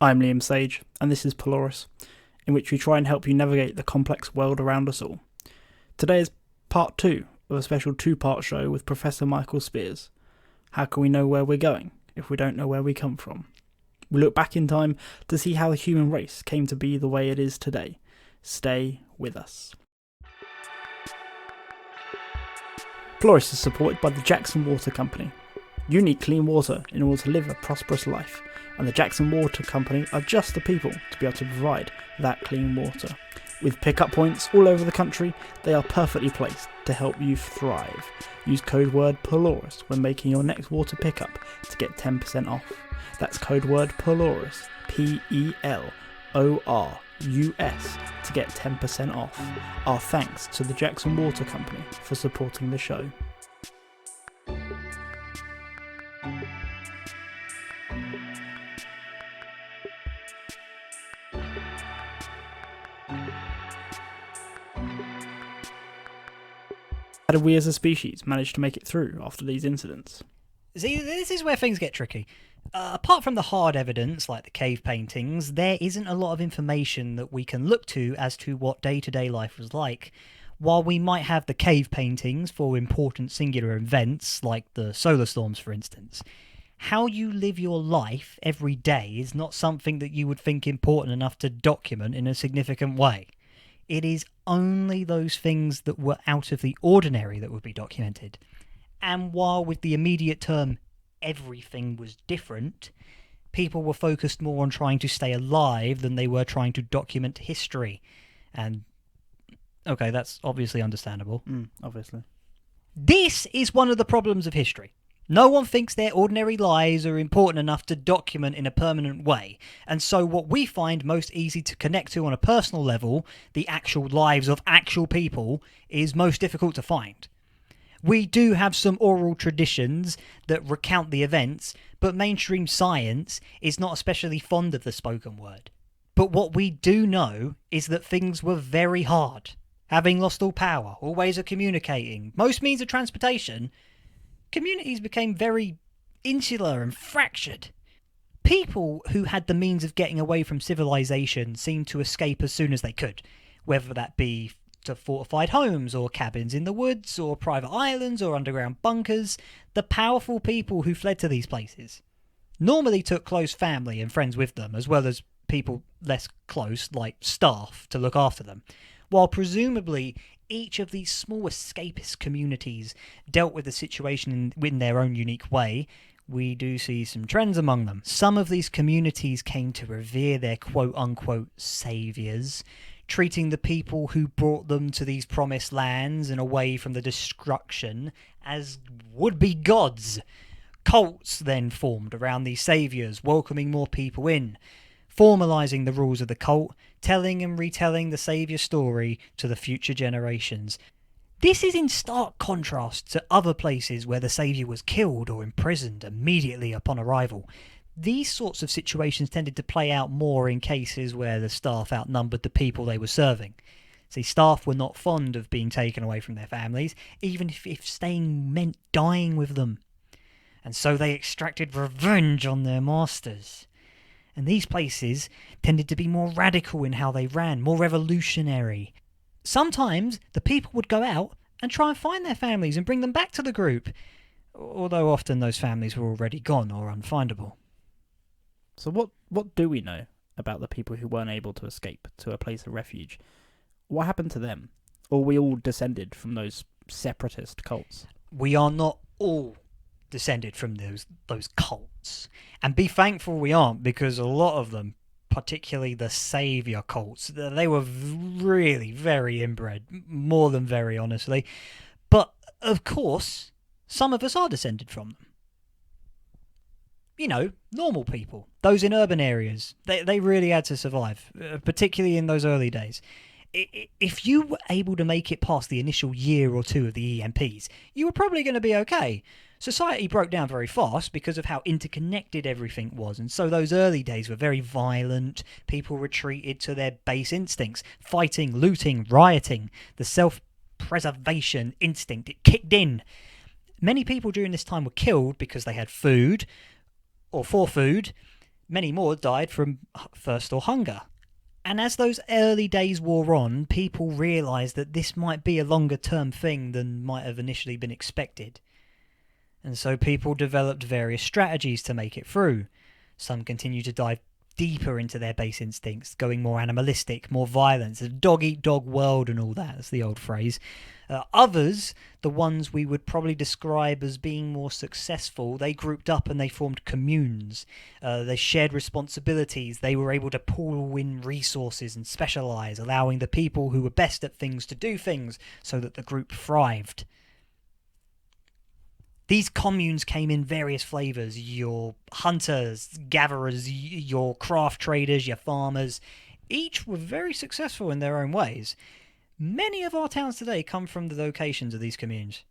I'm Liam Sage, and this is Pelorus, in which we try and help you navigate the complex world around us all. Today is part 2 of a special 2-part show with Professor Michael Spears. How can we know where we're going if we don't know where we come from? We look back in time to see how the human race came to be the way it is today. Stay with us. Pelorus is supported by the Jackson Water Company. You need clean water in order to live a prosperous life, and the Jackson Water Company are just the people to be able to provide that clean water. With pickup points all over the country, they are perfectly placed to help you thrive. Use code word Pelorus when making your next water pickup to get 10% off. That's code word Pelorus, Pelorus, to get 10% off. Our thanks to the Jackson Water Company for supporting the show. How did we as a species manage to make it through after these incidents? See, this is where things get tricky. Apart from the hard evidence, like the cave paintings, there isn't a lot of information that we can look to as to what day-to-day life was like. While we might have the cave paintings for important singular events, like the solar storms for instance, how you live your life every day is not something that you would think important enough to document in a significant way. It is only those things that were out of the ordinary that would be documented. And while with the immediate term, everything was different, people were focused more on trying to stay alive than they were trying to document history. And, okay, that's obviously understandable. Obviously. This is one of the problems of history. No one thinks their ordinary lives are important enough to document in a permanent way, and so what we find most easy to connect to on a personal level, the actual lives of actual people, is most difficult to find. We do have some oral traditions that recount the events, but mainstream science is not especially fond of the spoken word. But what we do know is that things were very hard. Having lost all power, all ways of communicating, most means of transportation, communities became very insular and fractured. People who had the means of getting away from civilization seemed to escape as soon as they could, whether that be to fortified homes or cabins in the woods or private islands or underground bunkers. The powerful people who fled to these places normally took close family and friends with them, as well as people less close like staff to look after them, while presumably each of these small escapist communities dealt with the situation in their own unique way. We do see some trends among them. Some of these communities came to revere their quote-unquote saviours, treating the people who brought them to these promised lands and away from the destruction as would-be gods. Cults then formed around these saviours, welcoming more people in, formalising the rules of the cult, telling and retelling the saviour story to the future generations. This is in stark contrast to other places where the saviour was killed or imprisoned immediately upon arrival. These sorts of situations tended to play out more in cases where the staff outnumbered the people they were serving. See, staff were not fond of being taken away from their families, even if staying meant dying with them. And so they extracted revenge on their masters. And these places tended to be more radical in how they ran, more revolutionary. Sometimes the people would go out and try and find their families and bring them back to the group, although often those families were already gone or unfindable. So what do we know about the people who weren't able to escape to a place of refuge? What happened to them? Or we all descended from those separatist cults? We are not all descended from those cults. And be thankful we aren't, because a lot of them, particularly the saviour cults, they were really very inbred, more than very honestly. But, of course, some of us are descended from them. You know, normal people, those in urban areas, they really had to survive, particularly in those early days. If you were able to make it past the initial year or two of the EMPs, you were probably going to be okay. Society broke down very fast because of how interconnected everything was, and so those early days were very violent. People retreated to their base instincts, fighting, looting, rioting. The self-preservation instinct, it kicked in. Many people during this time were killed because they had food, or for food. Many more died from thirst or hunger. And as those early days wore on, people realised that this might be a longer term thing than might have initially been expected. And so people developed various strategies to make it through. Some continued to dive deeper into their base instincts, going more animalistic, more violent, a dog-eat-dog world and all that, that's the old phrase. Others, the ones we would probably describe as being more successful, they grouped up and they formed communes. They shared responsibilities. They were able to pool in resources and specialise, allowing the people who were best at things to do things so that the group thrived. These communes came in various flavours. Your hunters, gatherers, your craft traders, your farmers. Each were very successful in their own ways. Many of our towns today come from the locations of these communes.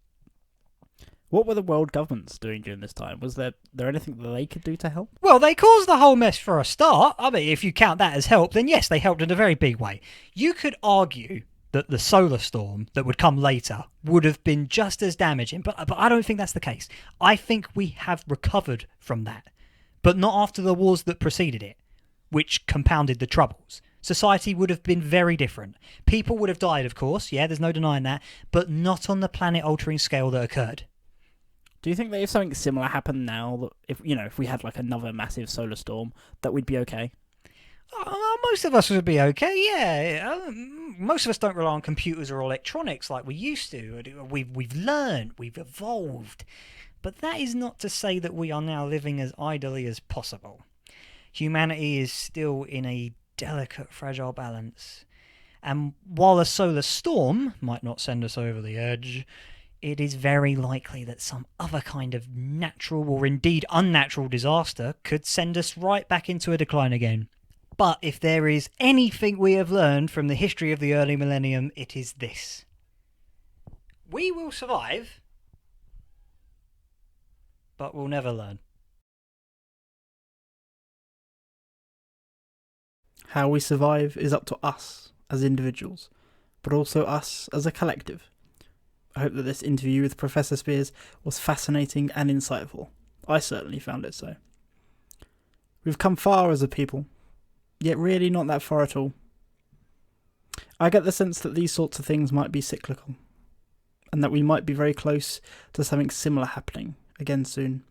What were the world governments doing during this time? Was there anything that they could do to help? Well, they caused the whole mess for a start. I mean, if you count that as help, then yes, they helped in a very big way. You could argue that the solar storm that would come later would have been just as damaging, but I don't think that's the case. I think we have recovered from that, but not after the wars that preceded it, which compounded the troubles. Society would have been very different. People would have died, of course, yeah, there's no denying that, but not on the planet-altering scale that occurred. Do you think that if something similar happened now, that if we had like another massive solar storm, that we'd be okay? Most of us would be okay, yeah. Most of us don't rely on computers or electronics like we used to. We've learned, we've evolved. But that is not to say that we are now living as idly as possible. Humanity is still in a delicate, fragile balance. And while a solar storm might not send us over the edge, it is very likely that some other kind of natural or indeed unnatural disaster could send us right back into a decline again. But if there is anything we have learned from the history of the early millennium, it is this. We will survive, but we'll never learn. How we survive is up to us as individuals, but also us as a collective. I hope that this interview with Professor Spears was fascinating and insightful. I certainly found it so. We've come far as a people, yet really not that far at all. I get the sense that these sorts of things might be cyclical, and that we might be very close to something similar happening again soon.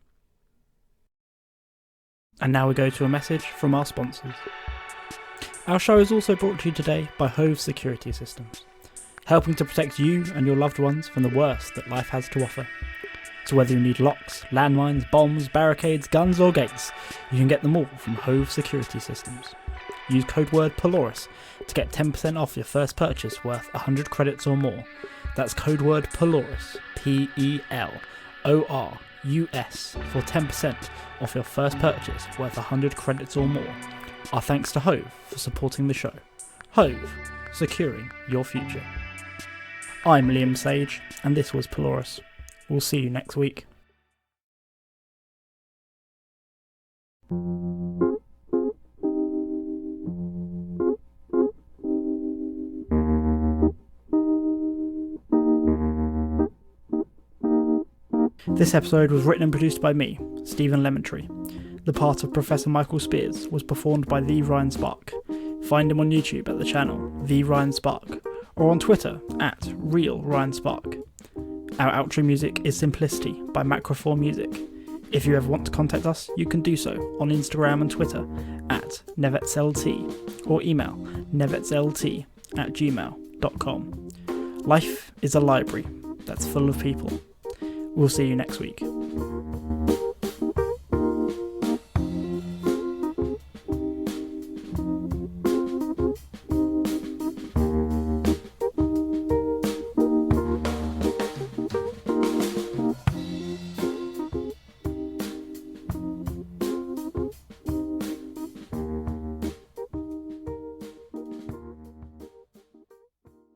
And now we go to a message from our sponsors. Our show is also brought to you today by Hove Security Systems, helping to protect you and your loved ones from the worst that life has to offer. So whether you need locks, landmines, bombs, barricades, guns or gates, you can get them all from Hove Security Systems. Use code word pelorus to get 10% off your first purchase worth 100 credits or more. That's code word pelorus, Pelorus, for 10% off your first purchase worth 100 credits or more. Our thanks to Hove for supporting the show. Hove, securing your future. I'm Liam Sage, and this was Pelorus. We'll see you next week. This episode was written and produced by me, Stephen Lemontree. The part of Professor Michael Spears was performed by TheRyanSpark. Find him on YouTube at the channel TheRyanSpark, or on Twitter at RealRyanSpark. Our outro music is Simplicity by Macrophore Music. If you ever want to contact us, you can do so on Instagram and Twitter at nevetslt, or email nevetslt@gmail.com. Life is a library that's full of people. We'll see you next week.